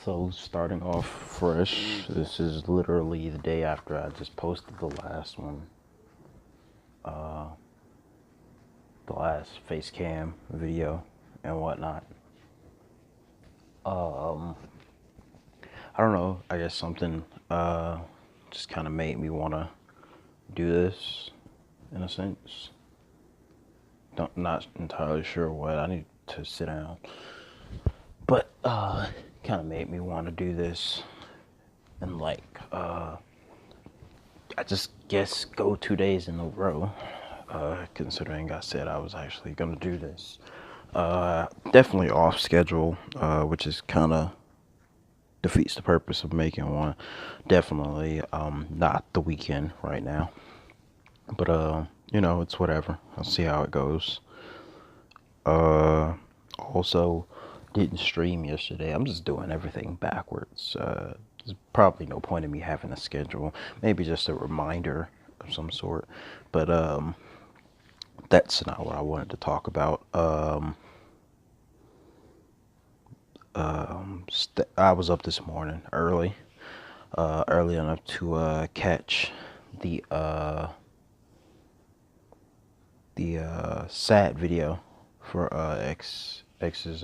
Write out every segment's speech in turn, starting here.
So starting off fresh, this is literally the day after I just posted the last one, the last face cam video and whatnot. Um, I don't know, I guess something just kind of made me want to do this in a sense. Not entirely sure what, I need to sit down. But kind of made me want to do this and I just guess go 2 days in a row, considering I said I was actually gonna do this. Definitely off schedule, which is kind of defeats the purpose of making one. Definitely not the weekend right now, but it's whatever. I'll see how it goes. Also didn't stream yesterday. I'm just doing everything backwards. There's probably no point in me having a schedule. Maybe just a reminder of some sort. But that's not what I wanted to talk about. I was up this morning early enough to catch the sad video for X's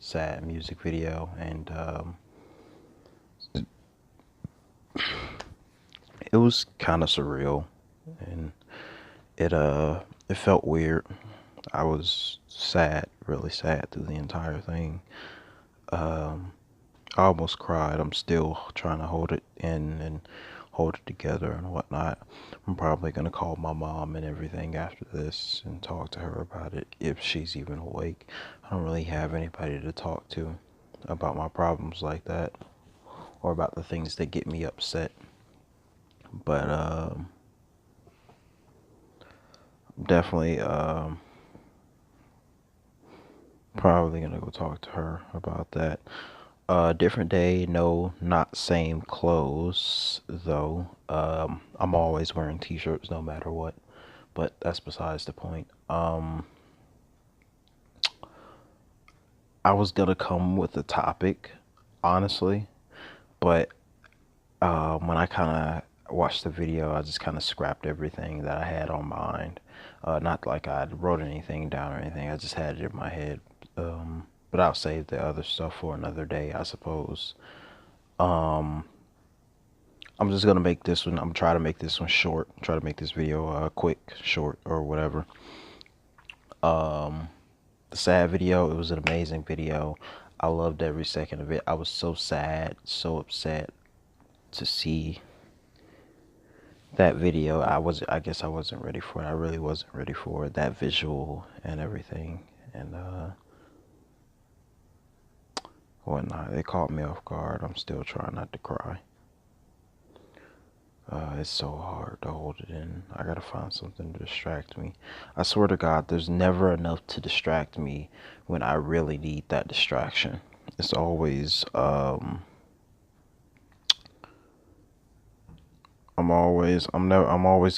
sad music video, and it was kind of surreal, and it felt weird. I was sad, really sad through the entire thing. I almost cried. I'm still trying to hold it in and hold it together and whatnot. I'm probably gonna call my mom and everything after this and talk to her about it if she's even awake. I don't really have anybody to talk to about my problems like that or about the things that get me upset. But definitely probably gonna go talk to her about that. Different day, no, not same clothes though. I'm always wearing t-shirts no matter what, but that's besides the point. I was gonna come with a topic, honestly, but when I kind of watched the video, I just kind of scrapped everything that I had on mind. Not like I wrote anything down or anything. I just had it in my head. But I'll save the other stuff for another day, I suppose. Um, I'm just gonna make this one. I'm trying to make this one short. Try to make this video quick, short, or whatever. The sad video. It was an amazing video. I loved every second of it. I was so sad, so upset to see that video. I guess I wasn't ready for it. I really wasn't ready for it. That visual and everything, and whatnot. It caught me off guard. I'm still trying not to cry. It's so hard to hold it in. I gotta find something to distract me. I swear to God, there's never enough to distract me when I really need that distraction. It's always, I'm always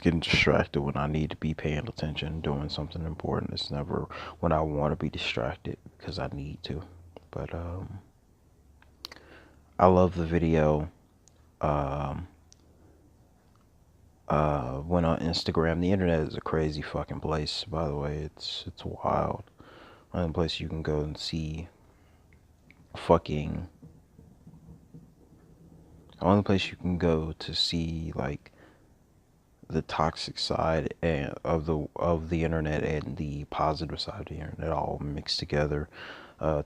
getting distracted when I need to be paying attention, doing something important. It's never when I want to be distracted because I need to. But, I love the video. Um, went on Instagram. The internet is a crazy fucking place, by the way. It's wild. One place you can go and see fucking only place you can go to see like the toxic side and of the internet and the positive side of the internet all mixed together,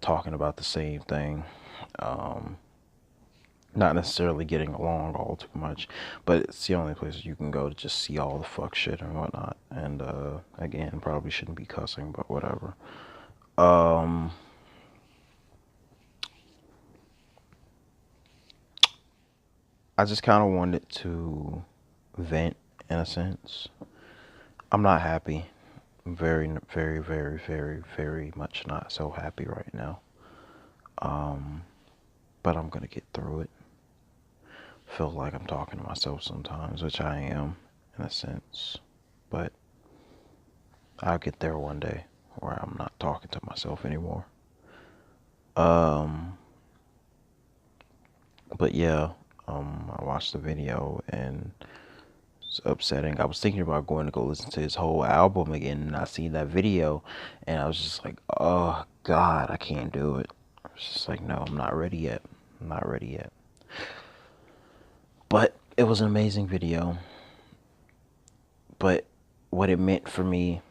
talking about the same thing. Um, Not necessarily getting along all too much, but it's the only place you can go to just see all the fuck shit and whatnot. And again, probably shouldn't be cussing, but whatever. Um, I just kind of wanted to vent in a sense. I'm not happy. I'm very, very, very, very, very much not so happy right now. Um, but I'm gonna get through it. Feel like I'm talking to myself sometimes, which I am in a sense, but I'll get there one day where I'm not talking to myself anymore. Um, But yeah, I watched the video and it's upsetting. I was thinking about going to go listen to his whole album again, and I seen that video, and I was just like, oh God, I can't do it. I was just like, no, I'm not ready yet. I'm not ready yet. But it was an amazing video. But what it meant for me,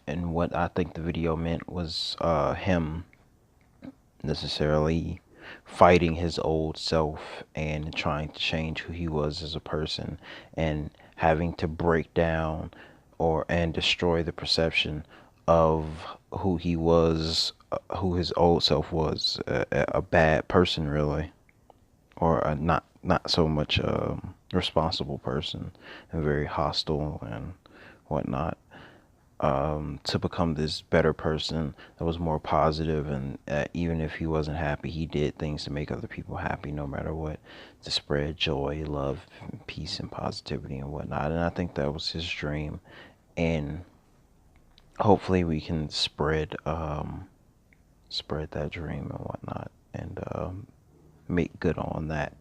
and what I think the video meant, was him necessarily fighting his old self and trying to change who he was as a person, and having to break down or and destroy the perception of who he was, who his old self was, a bad person really, or a not so much responsible person, and very hostile and whatnot, to become this better person that was more positive, and even if he wasn't happy, he did things to make other people happy no matter what, to spread joy, love, peace, and positivity and whatnot. And I think that was his dream, and hopefully we can spread that dream and whatnot, and make good on that.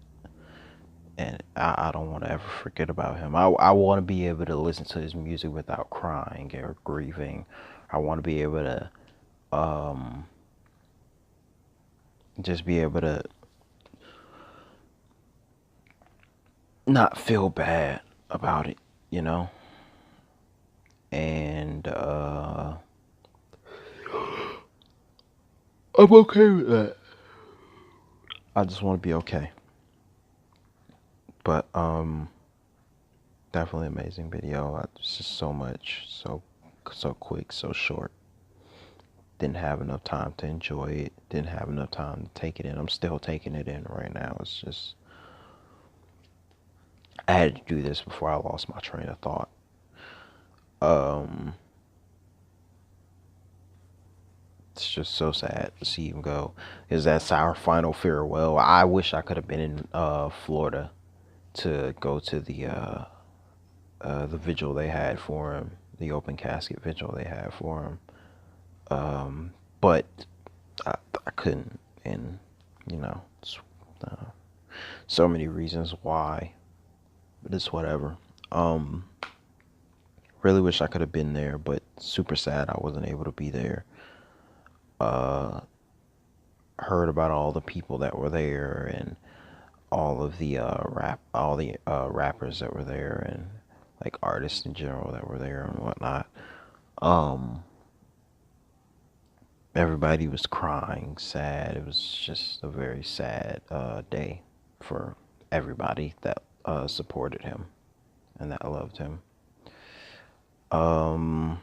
And I don't want to ever forget about him. I want to be able to listen to his music without crying or grieving. I want to be able to um, just be able to not feel bad about it, you know? And I'm okay with that. I just want to be okay. But definitely amazing video. It's just so much, so quick, so short. Didn't have enough time to enjoy it. Didn't have enough time to take it in. I'm still taking it in right now. It's just, I had to do this before I lost my train of thought. Um, it's just so sad to see him go. Because that's our final farewell. I wish I could have been in Florida to go to the vigil they had for him, the open casket vigil they had for him. But I couldn't, and you know, uh, so many reasons why. But it's whatever. Really wish I could have been there, but super sad I wasn't able to be there. Heard about all the people that were there, and all of the rappers that were there, and like artists in general that were there and whatnot. Um, Everybody was crying, sad. It was just a very sad day for everybody that supported him and that loved him. Um,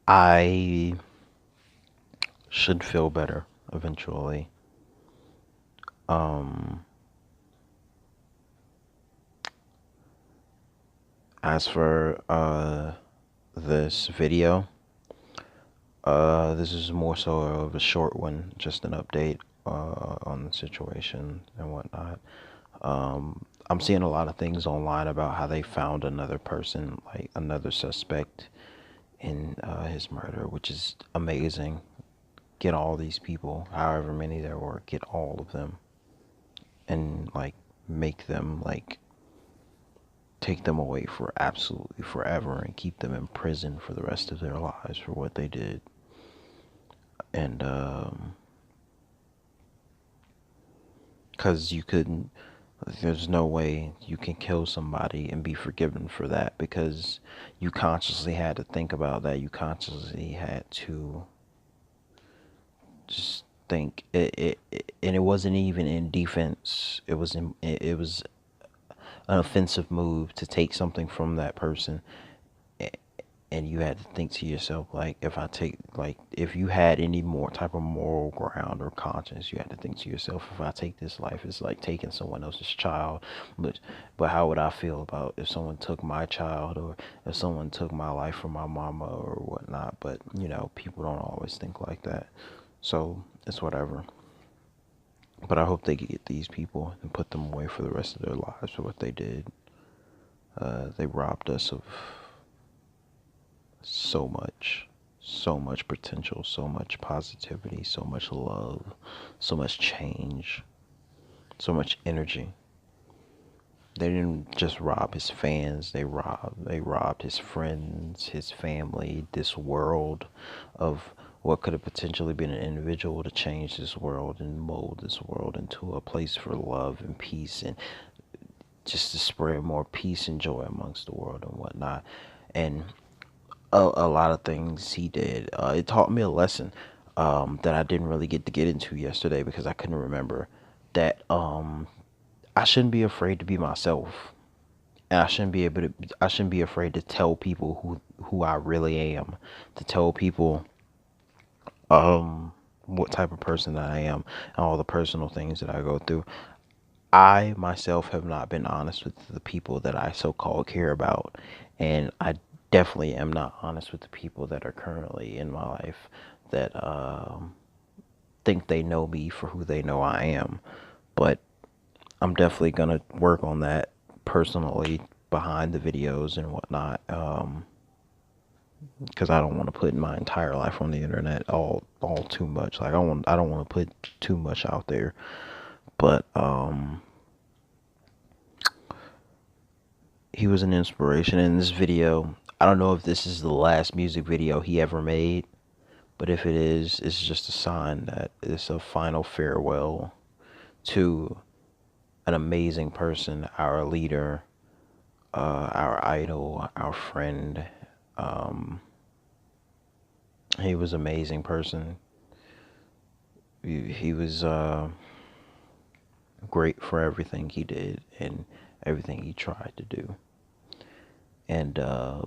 I should feel better eventually. Um, as for this video, this is more so of a short one, just an update on the situation and whatnot. I'm seeing a lot of things online about how they found another person, like another suspect in his murder, which is amazing. Get all these people, however many there were, get all of them, and like make them like take them away for absolutely forever and keep them in prison for the rest of their lives for what they did. And because you couldn't, there's no way you can kill somebody and be forgiven for that, because you consciously had to think about that. You consciously had to just think and it wasn't even in defense. It was an offensive move to take something from that person, and you had to think to yourself, like, if you had any more type of moral ground or conscience, you had to think to yourself, if I take this life, it's like taking someone else's child. But how would I feel about if someone took my child, or if someone took my life from my mama or whatnot? But you know, people don't always think like that, so it's whatever. But I hope they get these people and put them away for the rest of their lives for what they did. They robbed us of so much, so much potential, so much positivity, so much love, so much change, so much energy. They didn't just rob his fans, they robbed his friends, his family, this world of what could have potentially been an individual to change this world and mold this world into a place for love and peace, and just to spread more peace and joy amongst the world and whatnot. And a lot of things he did. It taught me a lesson that I didn't really get to get into yesterday because I couldn't remember that I shouldn't be afraid to be myself. And I shouldn't be afraid to tell people who I really am, to tell people what type of person that I am and all the personal things that I go through. I myself have not been honest with the people that I so-called care about, and I definitely am not honest with the people that are currently in my life that think they know me for who they know I am. But I'm definitely gonna work on that personally behind the videos and whatnot, because I don't want to put my entire life on the internet all too much. Like I don't want to put too much out there. But he was an inspiration in this video. I don't know if this is the last music video he ever made, but if it is, it's just a sign that it's a final farewell to an amazing person, our leader, our idol, our friend. He was an amazing person. He was great for everything he did and everything he tried to do. And I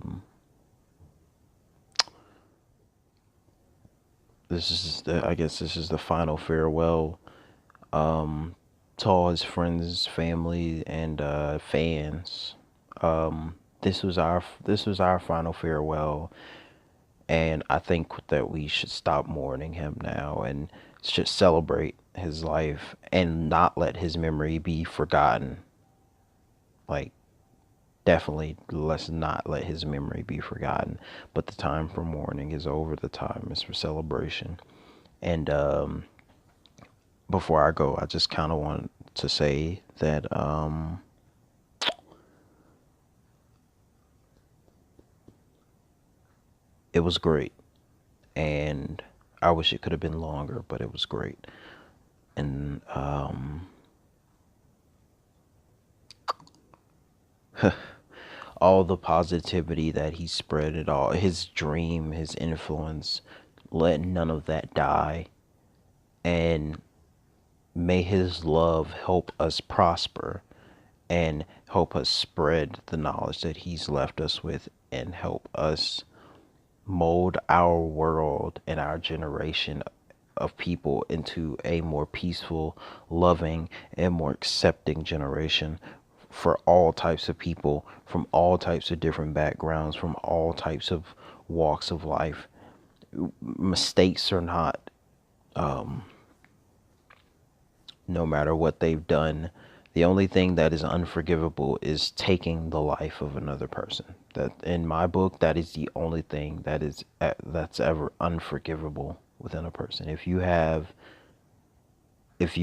guess this is the final farewell to all his friends, family, and fans. This was our final farewell, and I think that we should stop mourning him now and should celebrate his life and not let his memory be forgotten. Like, definitely let's not let his memory be forgotten. But the time for mourning is over. The time is for celebration. And before I go, I just kind of want to say that it was great, and I wish it could have been longer, but it was great. And all the positivity that he spread, it all, his dream, his influence, let none of that die. And may his love help us prosper and help us spread the knowledge that he's left us with, and help us mold our world and our generation of people into a more peaceful, loving, and more accepting generation for all types of people from all types of different backgrounds, from all types of walks of life. Mistakes are not, no matter what they've done, the only thing that is unforgivable is taking the life of another person. That, in my book, that is the only thing that's ever unforgivable within a person. If you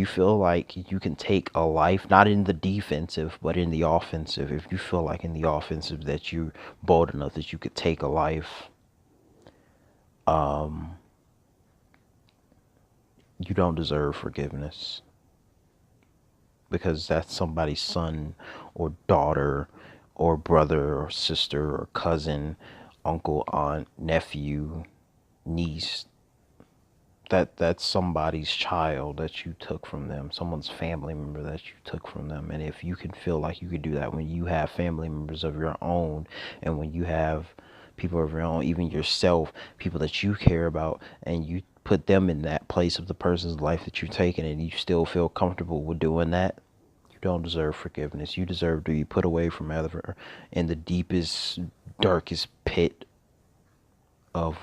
feel like you can take a life, not in the defensive, but in the offensive, if you feel like in the offensive that you're bold enough that you could take a life, you don't deserve forgiveness, because that's somebody's son or daughter or brother or sister or cousin, uncle, aunt, nephew, niece. That's somebody's child that you took from them, someone's family member that you took from them. And if you can feel like you could do that when you have family members of your own, and when you have people of your own, even yourself, people that you care about, and you put them in that place of the person's life that you're taking, and you still feel comfortable with doing that, you don't deserve forgiveness. You deserve to be put away from ever in the deepest, darkest pit of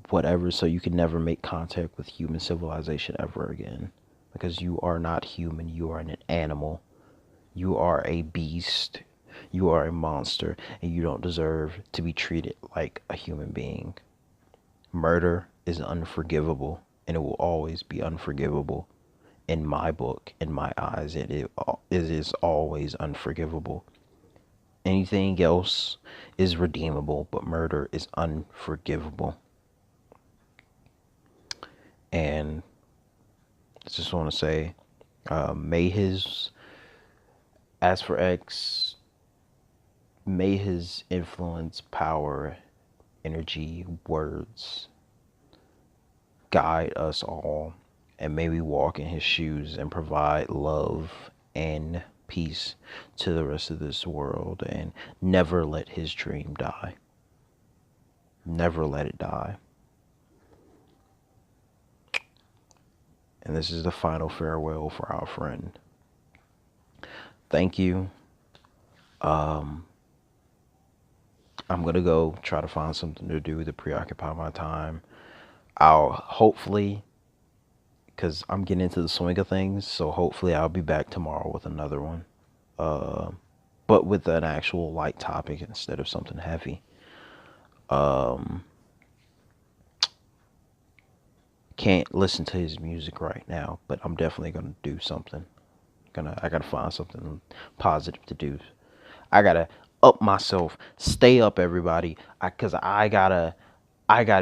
whatever, so you can never make contact with human civilization ever again, because you are not human. You are an animal. You are a beast. You are a monster, and you don't deserve to be treated like a human being. Murder is unforgivable, and it will always be unforgivable in my book, in my eyes. It is always unforgivable. Anything else is redeemable, but murder is unforgivable. And I just want to say, may his, as for X, may his influence, power, energy, words guide us all, and may we walk in his shoes and provide love and peace to the rest of this world, and never let his dream die. Never let it die. And this is the final farewell for our friend. Thank you. I'm going to go try to find something to do to preoccupy my time. I'll hopefully, because I'm getting into the swing of things, so hopefully I'll be back tomorrow with another one. But with an actual light topic instead of something heavy. Can't listen to his music right now, but I'm definitely going to do something. I got to find something positive to do. I got to up myself. Stay up, everybody. Because I gotta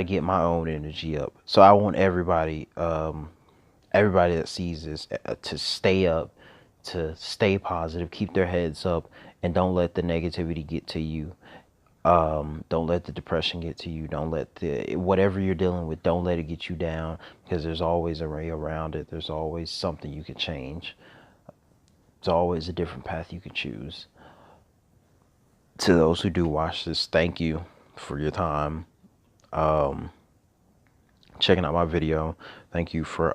get my own energy up. So I want everybody that sees this to stay up, to stay positive, keep their heads up, and don't let the negativity get to you. Don't let the depression get to you. Don't let whatever you're dealing with, don't let it get you down, because there's always a way around it. There's always something you can change. There's always a different path you can choose. To those who do watch this, thank you for your time. Checking out my video. Thank you for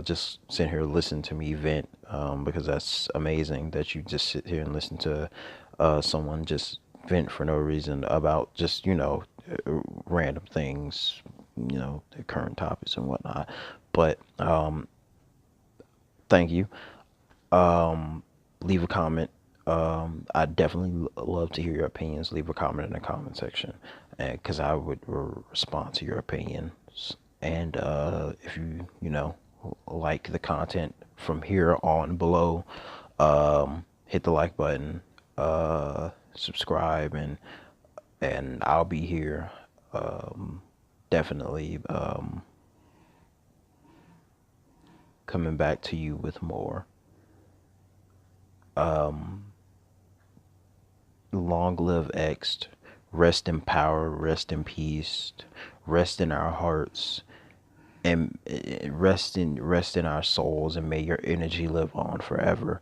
just sitting here listening to me vent, because that's amazing that you just sit here and listen to someone just vent for no reason about just, random things, the current topics and whatnot. But thank you. Leave a comment. I definitely love to hear your opinions. Leave a comment in the comment section, because I would respond to your opinions. And if you like the content from here on below, hit the like button, subscribe, and I'll be here definitely coming back to you with more. Long live X. Rest in power, rest in peace, rest in our hearts, and rest in our souls, and may your energy live on forever.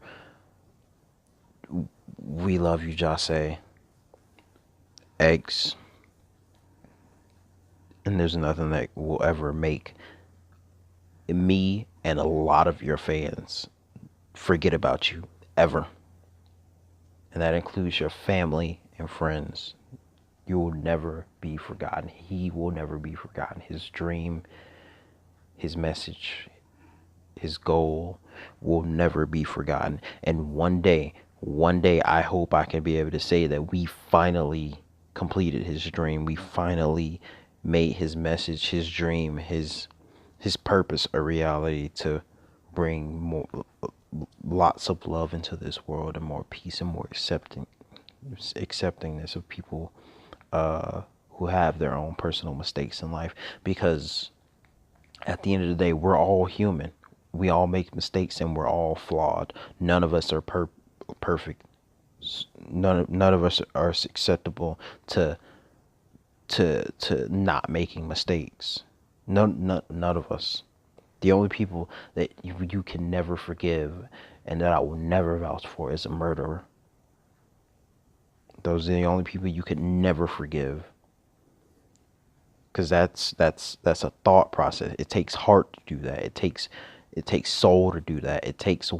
We love you, Jase. X. And there's nothing that will ever make me and a lot of your fans forget about you, ever. And that includes your family and friends. You will never be forgotten. He will never be forgotten. His dream, his message, his goal will never be forgotten. And one day, I hope I can be able to say that we finally completed his dream. We finally made his message, his dream, his purpose a reality, to bring more, lots of love into this world, and more peace, and more acceptingness of people who have their own personal mistakes in life. Because at the end of the day, we're all human. We all make mistakes, and we're all flawed. None of us are perfect. None of us are acceptable to not making mistakes. None of us. The only people that you can never forgive, and that I will never vouch for, is a murderer. Those are the only people you can never forgive. Because that's a thought process. It takes heart to do that. It takes soul to do that. It takes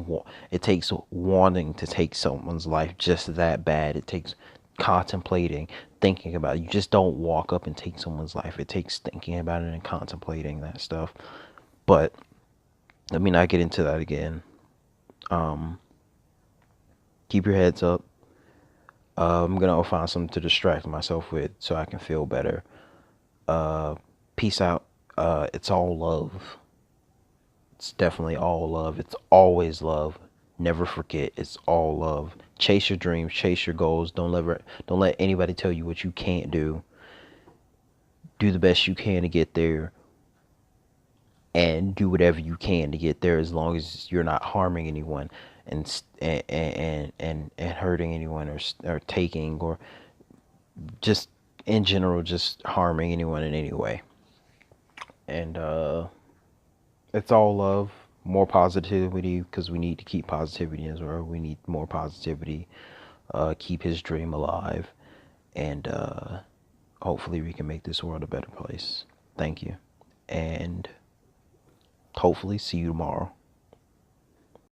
wanting to take someone's life just that bad. It takes contemplating, thinking about it. You just don't walk up and take someone's life. It takes thinking about it and contemplating that stuff. But let me not get into that again. Keep your heads up. I'm gonna find something to distract myself with so I can feel better. Peace out. It's all love. It's definitely all love. It's always love. Never forget, it's all love. Chase your dreams, chase your goals. Don't let anybody tell you what you can't do. Do the best you can to get there, and do whatever you can to get there, as long as you're not harming anyone and hurting anyone, or taking, or just in general just harming anyone in any way. And it's all love. More positivity, because we need to keep positivity as well. We need more positivity. Keep his dream alive, and hopefully we can make this world a better place. Thank you, and hopefully see you tomorrow.